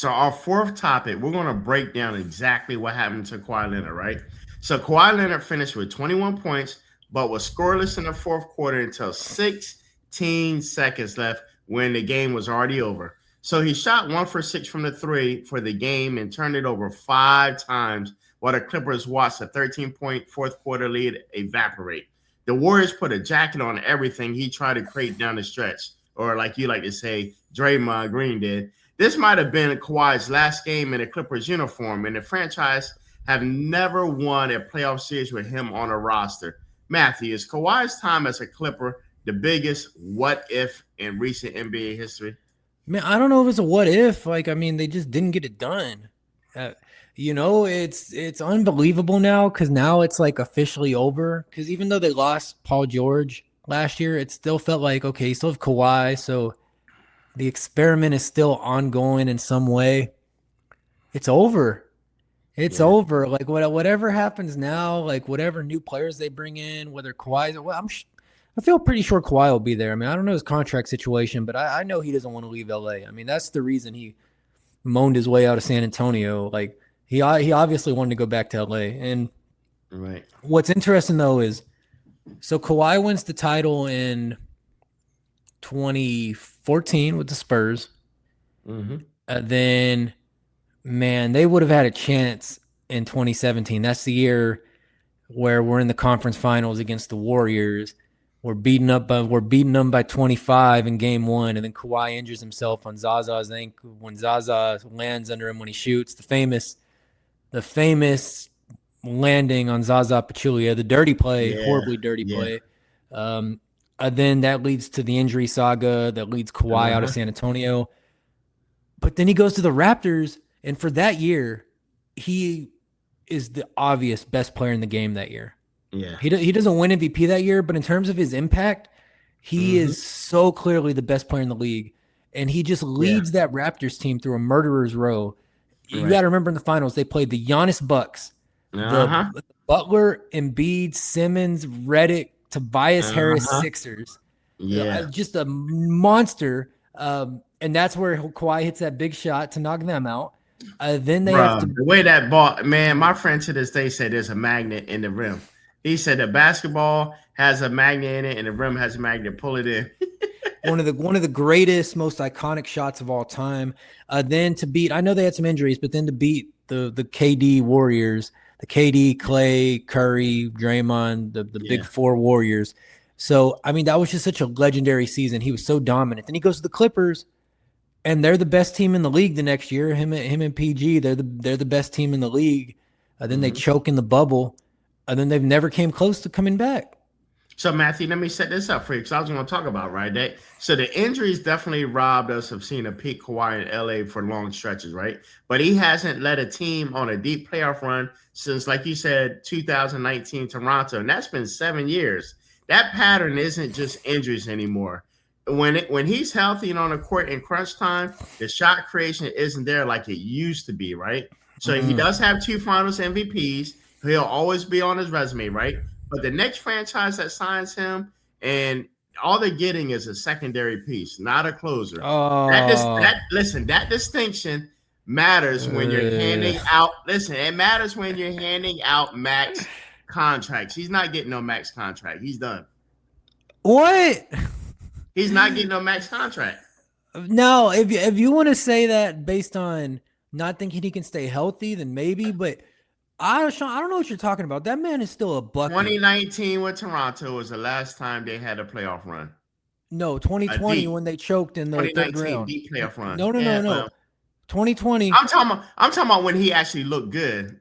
So our fourth topic, we're going to break down exactly what happened to Kawhi Leonard, right? So Kawhi Leonard finished with 21 points, but was scoreless in the fourth quarter until 16 seconds left when the game was already over. So he shot 1 for 6 from the three for the game and turned it over 5 times while the Clippers watched a 13-point fourth quarter lead evaporate. The Warriors put a jacket on everything he tried to create down the stretch, or like you like to say, Draymond Green did. This might have been Kawhi's last game in a Clippers uniform, and the franchise have never won a playoff series with him on a roster. Matthew, is Kawhi's time as a Clipper the biggest what if in recent NBA history? Man, I don't know if it's a what if. Like, I mean, they just didn't get it done. It's unbelievable now because now it's like officially over. Because even though they lost Paul George last year, it still felt like, okay, you still have Kawhi, so the experiment is still ongoing in some way. It's over. It's over. Like whatever happens now, like whatever new players they bring in, whether Kawhi's, I feel pretty sure Kawhi will be there. I mean, I don't know his contract situation, but I know he doesn't want to leave LA. I mean, that's the reason he moaned his way out of San Antonio. Like he obviously wanted to go back to LA. And right. What's interesting though is, so Kawhi wins the title in 2014 with the Spurs. Mm-hmm. Then, man, they would have had a chance in 2017. That's the year where we're in the conference finals against the Warriors. We're beating them by 25 in game one, and then Kawhi injures himself on Zaza's ankle when Zaza lands under him when he shoots. The famous landing on Zaza Pachulia, the dirty play, horribly dirty play. Then that leads to the injury saga that leads Kawhi out of San Antonio. But then he goes to the Raptors, and for that year, he is the obvious best player in the game that year. Yeah, he doesn't win MVP that year, but in terms of his impact, he is so clearly the best player in the league, and he just leads that Raptors team through a murderer's row. You got to remember in the finals they played the Giannis Bucks, the Butler, Embiid, Simmons, Redick, Tobias Harris Sixers. Just a monster, and that's where Kawhi hits that big shot to knock them out. Then they have to the way that ball, man. My friend to this day said there's a magnet in the rim. He said the basketball has a magnet in it, and the rim has a magnet. Pull it in. one of the greatest, most iconic shots of all time. Then to beat, I know they had some injuries, but then to beat the KD Warriors, the KD, Clay, Curry, Draymond, the big four Warriors. So I mean, that was just such a legendary season. He was so dominant. Then he goes to the Clippers, and they're the best team in the league the next year. Him and PG, they're the best team in the league. Then they choke in the bubble. And then they've never came close to coming back. So, Matthew, let me set this up for you because I was going to talk about, right? So the injuries definitely robbed us of seeing a peak Kawhi in LA for long stretches, right? But he hasn't led a team on a deep playoff run since, like you said, 2019 Toronto. And that's been 7 years. That pattern isn't just injuries anymore. When he's healthy and on the court in crunch time, the shot creation isn't there like it used to be, right? So he does have 2 finals MVPs. He'll always be on his resume, right? But the next franchise that signs him, and all they're getting is a secondary piece, not a closer. That distinction matters when you're handing out. Listen, it matters when you're handing out max contracts. He's not getting no max contract. He's done. What? He's not getting no max contract. No, if you want to say that based on not thinking he can stay healthy, then maybe, but I don't know what you're talking about. That man is still a bucket. 2019 with Toronto was the last time they had a playoff run. No, 2020 when they choked in the third round. Deep playoff run. No. 2020. I'm talking about when he actually looked good.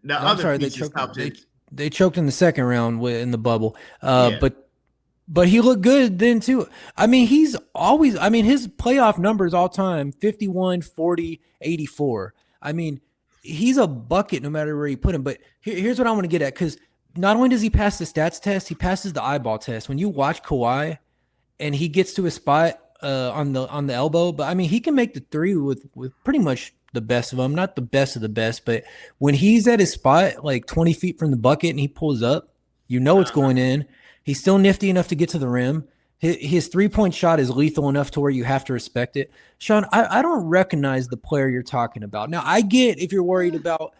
They choked in the second round in the bubble. But he looked good then too. I mean, his playoff numbers all time, 51, 40, 84. I mean, he's a bucket no matter where you put him. But here's what I want to get at, because not only does he pass the stats test, he passes the eyeball test. When you watch Kawhi and he gets to a spot on the elbow, but I mean, he can make the three with pretty much the best of them, not the best of the best, but when he's at his spot, like 20 feet from the bucket and he pulls up, it's going in. He's still nifty enough to get to the rim. His 3-point shot is lethal enough to where you have to respect it. Sean, I don't recognize the player you're talking about. Now, I get if you're worried about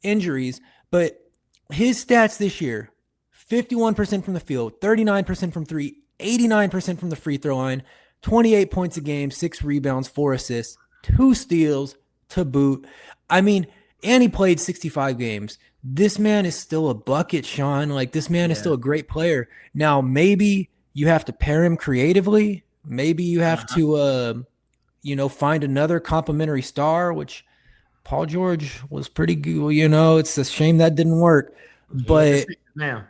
injuries, but his stats this year, 51% from the field, 39% from three, 89% from the free throw line, 28 points a game, 6 rebounds, 4 assists, 2 steals to boot. I mean, and he played 65 games. This man is still a bucket, Sean. Like, this man is still a great player. Now, maybe you have to pair him creatively. Maybe you have to, find another complimentary star, which Paul George was pretty good. It's a shame that didn't work. But now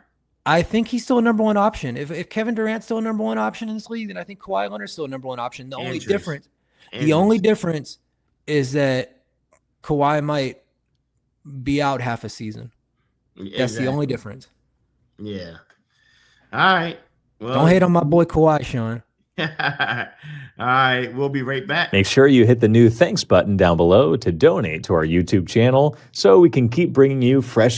I think he's still a number one option. If Kevin Durant's still a number one option in this league, then I think Kawhi Leonard's still a number one option. The only difference is that Kawhi might be out half a season. That's the only difference. Yeah. All right. Well, don't hate on my boy Kawhi, Sean. All right. We'll be right back. Make sure you hit the new thanks button down below to donate to our YouTube channel so we can keep bringing you fresh